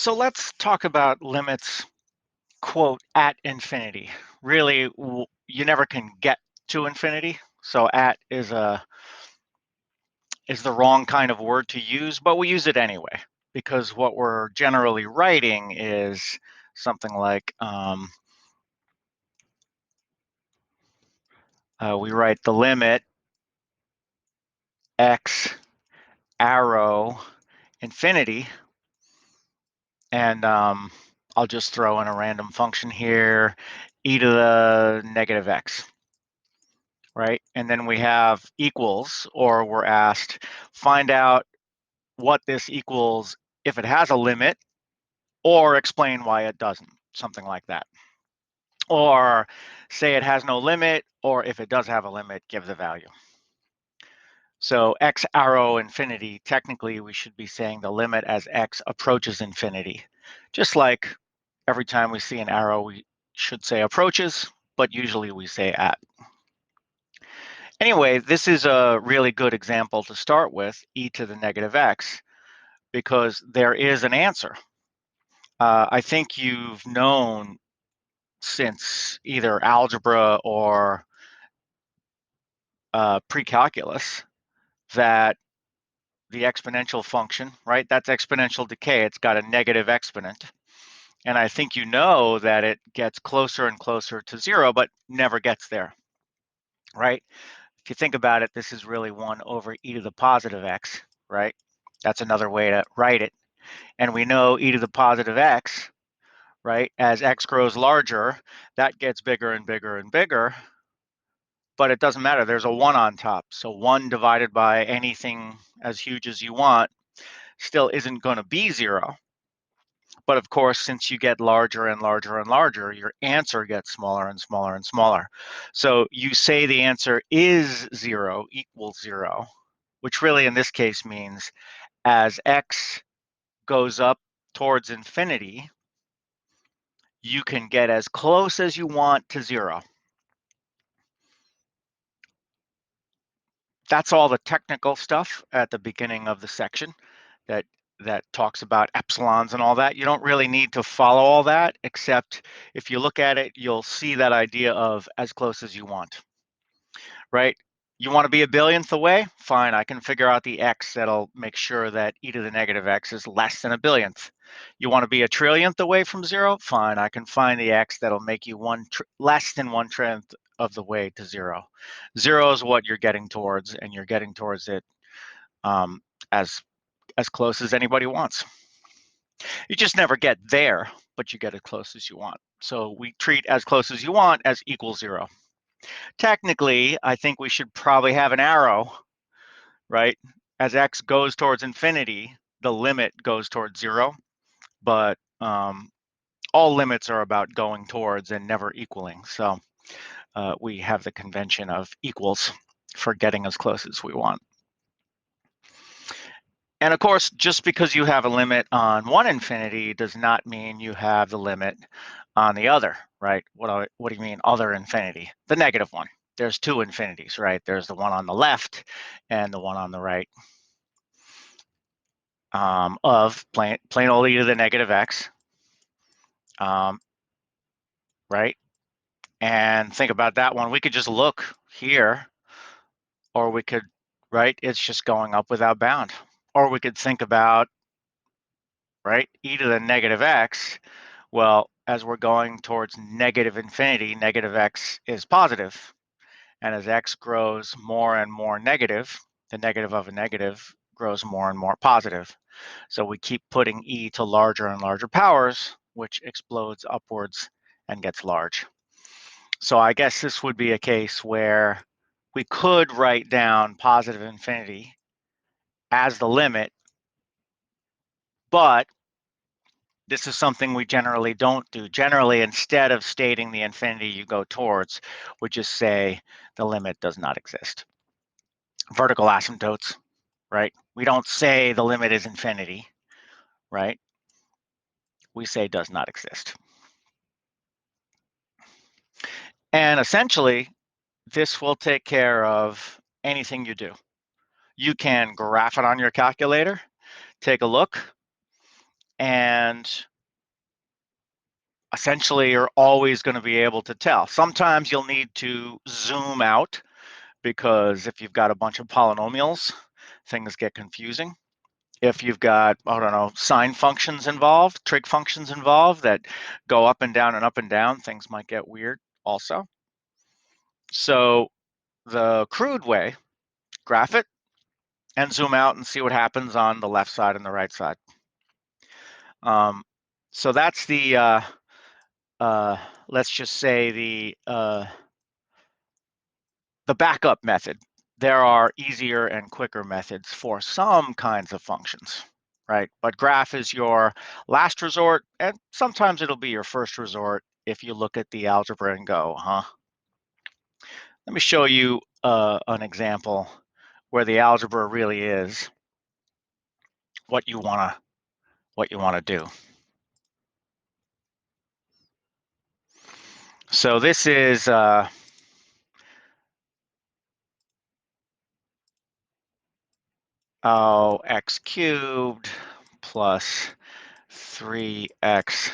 So let's talk about limits, quote, at infinity. Really, you never can get to infinity. So at is the wrong kind of word to use, but we use it anyway, because what we're generally writing is something like, we write the limit x arrow infinity, and I'll just throw in a random function here, e to the negative x, right? And then we have equals, or we're asked, find out what this equals if it has a limit, or explain why it doesn't, something like that. Or say it has no limit, or if it does have a limit, give the value. So x arrow infinity, technically we should be saying the limit as x approaches infinity. Just like every time we see an arrow, we should say approaches, but usually we say at. Anyway, this is a really good example to start with, e to the negative x, because there is an answer. I think you've known since either algebra or pre-calculus that the exponential function, right? That's exponential decay. It's got a negative exponent. And I think you know that it gets closer and closer to zero, but never gets there, right? If you think about it, this is really 1 over e to the positive x, right? That's another way to write it. And we know e to the positive x, right? As x grows larger, that gets bigger and bigger and bigger, but it doesn't matter. There's a 1 on top. So 1 divided by anything as huge as you want still isn't going to be 0. But of course, since you get larger and larger and larger, your answer gets smaller and smaller and smaller. So you say the answer is 0 equals 0, which really in this case means as x goes up towards infinity, you can get as close as you want to 0. That's all the technical stuff at the beginning of the section that talks about epsilons and all that. You don't really need to follow all that, except if you look at it, you'll see that idea of as close as you want, right? You want to be a billionth away? Fine, I can figure out the x that'll make sure that e to the negative x is less than a billionth. You want to be a trillionth away from 0? Fine, I can find the x that'll make you less than 1/10 of the way to 0. 0 is what you're getting towards, and you're getting towards it as close as anybody wants. You just never get there, but you get as close as you want. So we treat as close as you want as equals 0. Technically, I think we should probably have an arrow, right? As x goes towards infinity, the limit goes towards 0, but all limits are about going towards and never equaling. So we have the convention of equals for getting as close as we want. And of course, just because you have a limit on one infinity does not mean you have the limit on the other, right? What do you mean other infinity? The negative one. There's 2 infinities, right? There's the one on the left and the one on the right of plain old e to the negative x, right? And think about that one. We could just look here, or we could, right? It's just going up without bound. Or we could think about, right, e to the negative x. Well, as we're going towards negative infinity, negative x is positive. And as x grows more and more negative, the negative of a negative grows more and more positive. So we keep putting e to larger and larger powers, which explodes upwards and gets large. So I guess this would be a case where we could write down positive infinity as the limit, but this is something we generally don't do. Generally, instead of stating the infinity you go towards, we just say the limit does not exist. Vertical asymptotes, right? We don't say the limit is infinity, right? We say does not exist. And essentially, this will take care of anything you do. You can graph it on your calculator, take a look, and essentially you're always going to be able to tell. Sometimes you'll need to zoom out because if you've got a bunch of polynomials, things get confusing. If you've got, I don't know, sine functions involved, trig functions involved that go up and down, things might get weird also. So the crude way, graph it and zoom out and see what happens on the left side and the right side. So that's the, let's just say the backup method. There are easier and quicker methods for some kinds of functions, right? But graph is your last resort, and sometimes it'll be your first resort if you look at the algebra and go, huh? Let me show you an example where the algebra really is what you wanna do. So this is x cubed plus 3x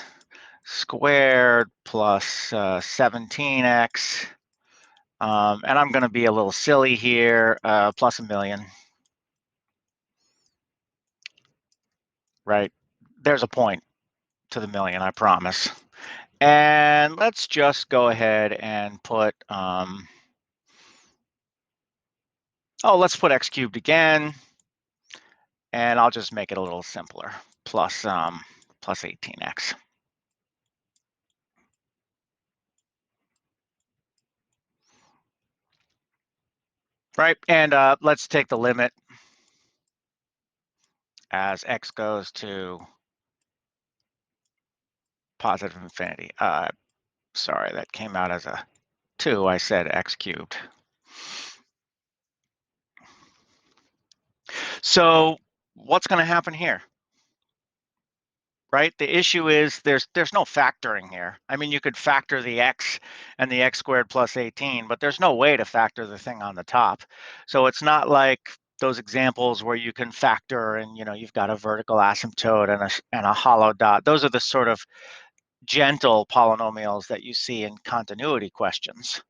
squared plus 17x. And I'm going to be a little silly here, plus a million. Right? There's a point to the million, I promise. And let's just go ahead and put, let's put x cubed again. And I'll just make it a little simpler, plus 18x. Right, and let's take the limit as x goes to positive infinity. Sorry, that came out as a 2. I said x cubed. So what's going to happen here? Right? The issue is there's no factoring here. I mean, you could factor the x and the x squared plus 18, but there's no way to factor the thing on the top. So it's not like those examples where you can factor and you've got a vertical asymptote and a hollow dot. Those are the sort of gentle polynomials that you see in continuity questions.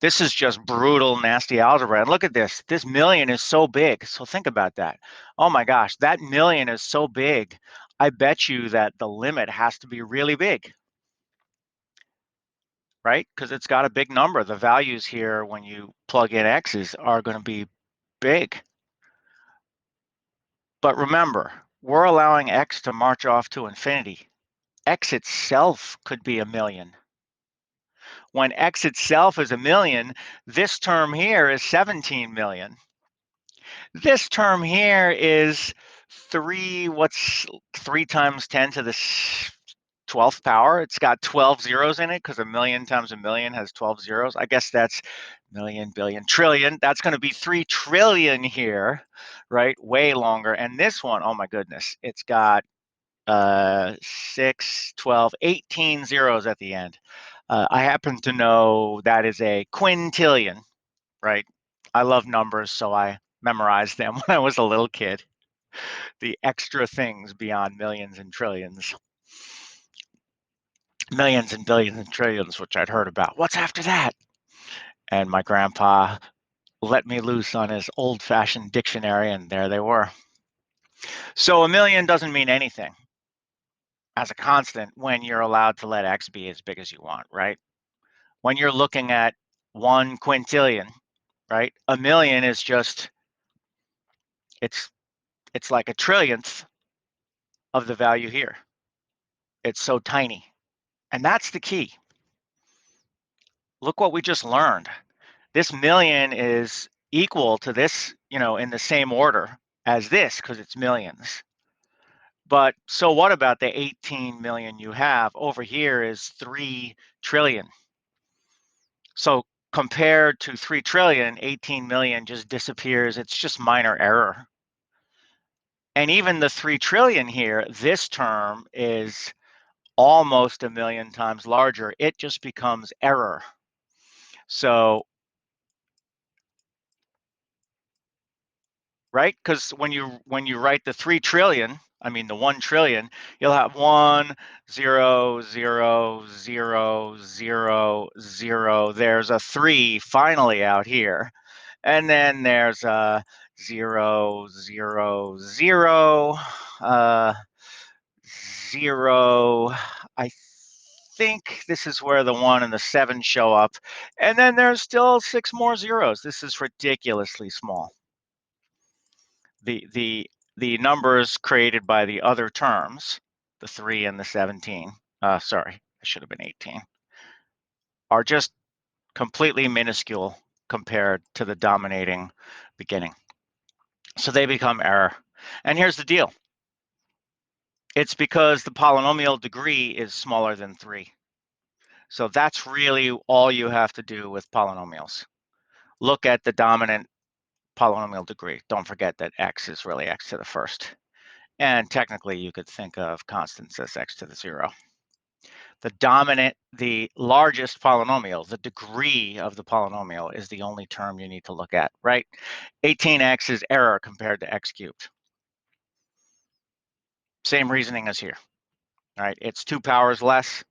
This is just brutal, nasty algebra. And look at this. This million is so big. So think about that. Oh my gosh, that million is so big. I bet you that the limit has to be really big, right? Because it's got a big number. The values here, when you plug in x's, are going to be big. But remember, we're allowing x to march off to infinity. X itself could be a million. When x itself is a million, this term here is 17 million. This term here is 3, what's 3 times 10 to the 12th power? It's got 12 zeros in it because a million times a million has 12 zeros. I guess that's million, billion, trillion. That's going to be 3 trillion here, right? Way longer. And this one, oh my goodness, it's got 6, 12, 18 zeros at the end. I happen to know that is a quintillion, right? I love numbers, so I memorized them when I was a little kid. The extra things beyond millions and trillions. Millions and billions and trillions, which I'd heard about. What's after that? And my grandpa let me loose on his old-fashioned dictionary, and there they were. So a million doesn't mean anything as a constant when you're allowed to let x be as big as you want, right? When you're looking at 1 quintillion, right? A million is just, it's like a trillionth of the value here. It's so tiny. And that's the key. Look what we just learned. This million is equal to this, in the same order as this because it's millions. But so what about the 18 million you have? Over here is 3 trillion. So compared to 3 trillion, 18 million just disappears. It's just minor error. And even the 3 trillion here, this term is almost a million times larger. It just becomes error. So, right? Because when you write the 3 trillion, I mean, the 1 trillion, you'll have 1, 0, 0, 0, 0, 0. There's a 3 finally out here. And then there's a 0, 0, 0, 0. I think this is where the 1 and the 7 show up. And then there's still 6 more zeros. This is ridiculously small. The numbers created by the other terms, the 3 and the 17, sorry, I should have been 18, are just completely minuscule compared to the dominating beginning. So they become error. And here's the deal. It's because the polynomial degree is smaller than 3. So that's really all you have to do with polynomials. Look at the dominant polynomial degree. Don't forget that x is really x to the first. And technically, you could think of constants as x to the 0. The largest polynomial, the degree of the polynomial, is the only term you need to look at, right? 18x is error compared to x cubed. Same reasoning as here, right? It's 2 powers less.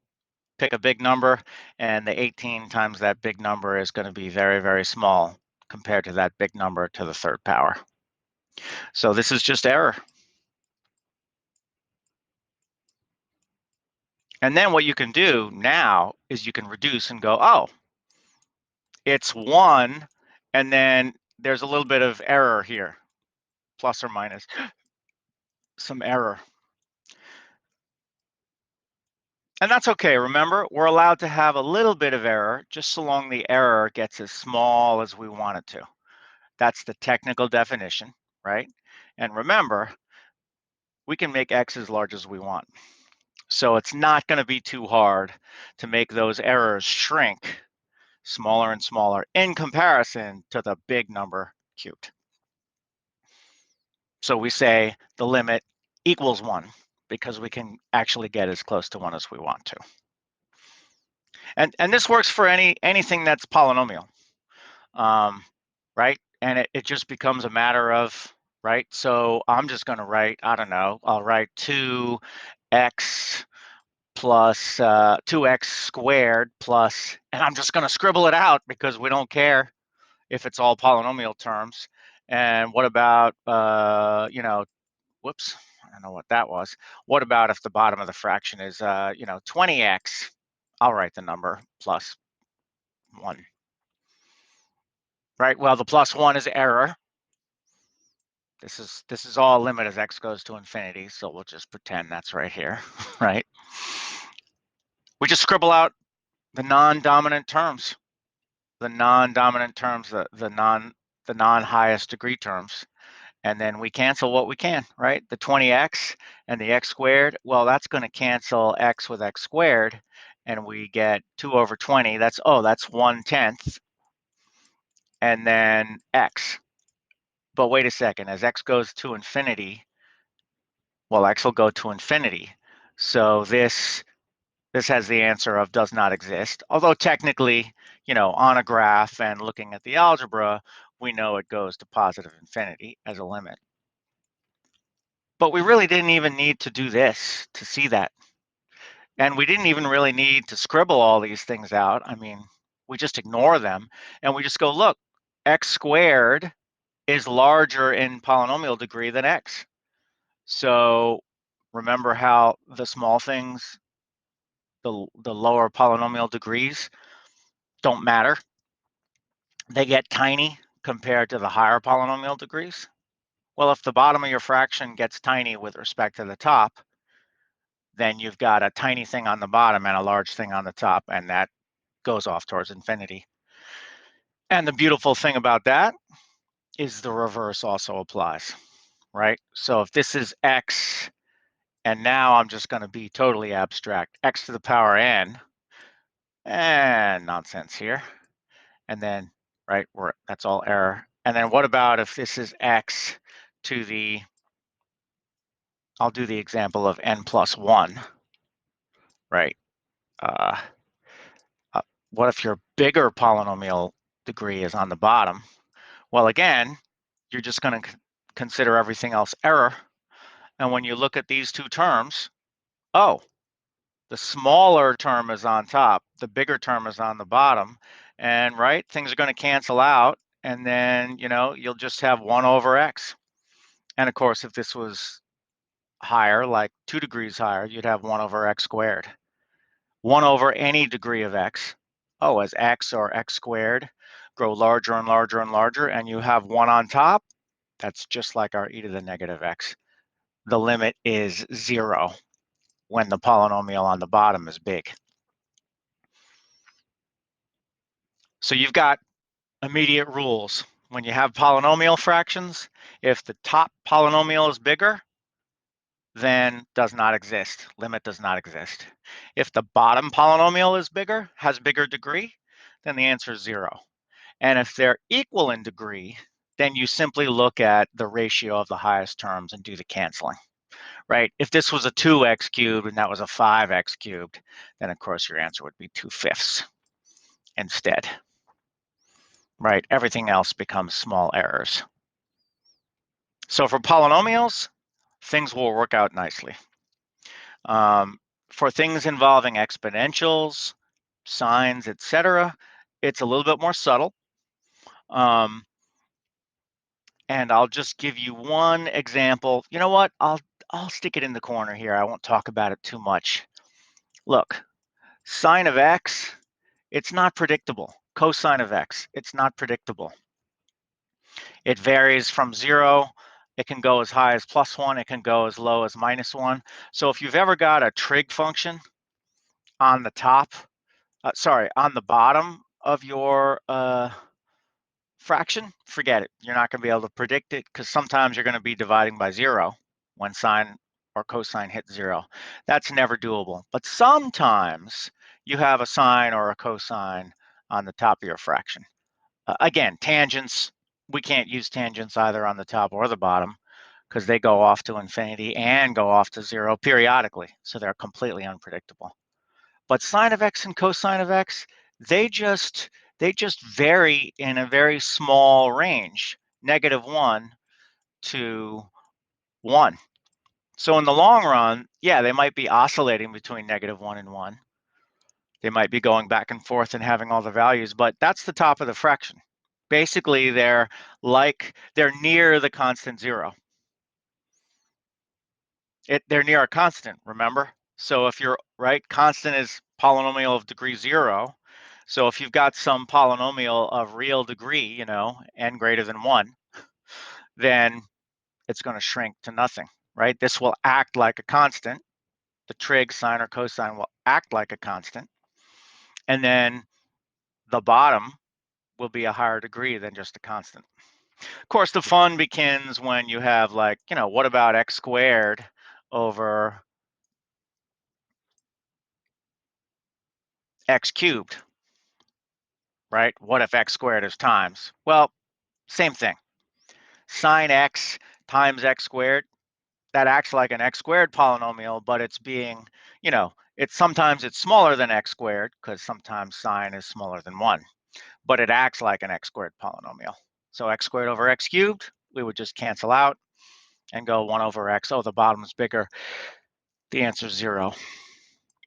Pick a big number, and the 18 times that big number is going to be very, very small compared to that big number to the 3rd power. So this is just error. And then what you can do now is you can reduce and go, oh, it's 1, and then there's a little bit of error here, plus or minus some error. And that's okay. Remember, we're allowed to have a little bit of error just so long the error gets as small as we want it to. That's the technical definition, right? And remember, we can make x as large as we want. So it's not going to be too hard to make those errors shrink smaller and smaller in comparison to the big number cubed. So we say the limit equals 1 because we can actually get as close to 1 as we want to. And this works for anything that's polynomial, right? And it just becomes a matter of, right? So I'm just going to write, I don't know, I'll write 2x plus 2x squared plus, and I'm just going to scribble it out because we don't care if it's all polynomial terms. And what about, you know, whoops, I don't know what that was. What about if the bottom of the fraction is, you know, 20x? I'll write the number plus 1. Right, well, the plus 1 is error. This is all limit as x goes to infinity, so we'll just pretend that's right here, right? We just scribble out the non-dominant terms, the non-highest degree terms, and then we cancel what we can, right? The 20x and the x squared, well, that's going to cancel x with x squared, and we get 2 over 20. That's 1/10, and then x. But wait a second, as x goes to infinity, well, x will go to infinity. So this has the answer of does not exist. Although technically, you know, on a graph and looking at the algebra, we know it goes to positive infinity as a limit. But we really didn't even need to do this to see that. And we didn't even really need to scribble all these things out. I mean, we just ignore them and we just go, look, x squared is larger in polynomial degree than x. So remember how the small things, the lower polynomial degrees, don't matter. They get tiny compared to the higher polynomial degrees. Well, if the bottom of your fraction gets tiny with respect to the top, then you've got a tiny thing on the bottom and a large thing on the top, and that goes off towards infinity. And the beautiful thing about that is the reverse also applies, right? So if this is x, and now I'm just going to be totally abstract, x to the power n, and nonsense here, and then, right, that's all error. And then what about if this is x to the, I'll do the example of n plus 1, right? What if your bigger polynomial degree is on the bottom? Well, again, you're just going to consider everything else error, And when you look at these two terms, oh, the smaller term is on top, the bigger term is on the bottom, and right, things are going to cancel out, and then, you know, you'll just have 1 over x. And of course, if this was higher, like 2 degrees higher, you'd have 1 over x squared. 1 over any degree of x. Oh, as x or x squared grow larger and larger and larger, and you have 1 on top, that's just like our e to the negative x. The limit is 0 when the polynomial on the bottom is big. So you've got immediate rules. When you have polynomial fractions, if the top polynomial is bigger, then does not exist. Limit does not exist. If the bottom polynomial is bigger, has bigger degree, then the answer is 0. And if they're equal in degree, then you simply look at the ratio of the highest terms and do the canceling, right? If this was a 2x cubed and that was a 5x cubed, then of course your answer would be 2/5 instead, right? Everything else becomes small errors. So for polynomials, things will work out nicely. For things involving exponentials, sines, etc., it's a little bit more subtle. And I'll just give you one example. You know what? I'll stick it in the corner here. I won't talk about it too much. Look, sine of x, it's not predictable. Cosine of x, it's not predictable. It varies from 0. It can go as high as +1. It can go as low as -1. So if you've ever got a trig function on the top, on the bottom of your fraction, forget it. You're not going to be able to predict it because sometimes you're going to be dividing by 0 when sine or cosine hits 0. That's never doable. But sometimes you have a sine or a cosine on the top of your fraction. Again, tangents, we can't use tangents either on the top or the bottom because they go off to infinity and go off to 0 periodically. So they're completely unpredictable. But sine of x and cosine of x, they just vary in a very small range, -1 to 1. So in the long run, yeah, they might be oscillating between -1 and 1. They might be going back and forth and having all the values, but that's the top of the fraction. Basically, they're near the constant 0. They're near a constant, remember? So if you're right, constant is polynomial of degree 0. So if you've got some polynomial of real degree, you know, n greater than 1, then it's going to shrink to nothing, right? This will act like a constant. The trig, sine or cosine, will act like a constant. And then the bottom will be a higher degree than just a constant. Of course, the fun begins when you have, like, you know, what about x squared over x cubed, right? What if x squared is times? Well, same thing. Sine x times x squared, that acts like an x squared polynomial, but it's being, you know, sometimes it's smaller than x squared because sometimes sine is smaller than 1, but it acts like an x squared polynomial. So x squared over x cubed, we would just cancel out and go 1 over x. Oh, the bottom is bigger. The answer is 0.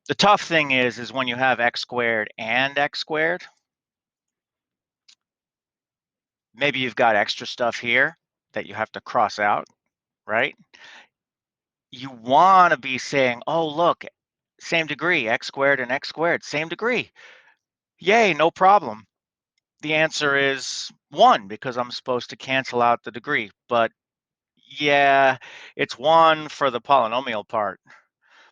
The tough thing is when you have x squared and x squared, maybe you've got extra stuff here that you have to cross out, right? You want to be saying, oh, look, same degree, x squared and x squared, same degree. Yay, no problem. The answer is 1 because I'm supposed to cancel out the degree. But yeah, it's 1 for the polynomial part,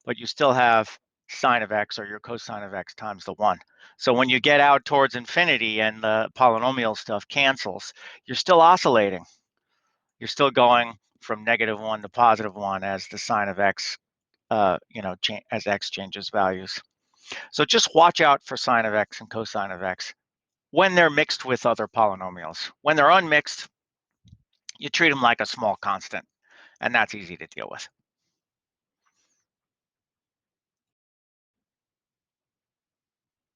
but you still have sine of x or your cosine of x times the 1. So when you get out towards infinity and the polynomial stuff cancels, you're still oscillating. You're still going from -1 to +1 as the sine of x, you know, as x changes values. So just watch out for sine of x and cosine of x when they're mixed with other polynomials. When they're unmixed, you treat them like a small constant, and that's easy to deal with.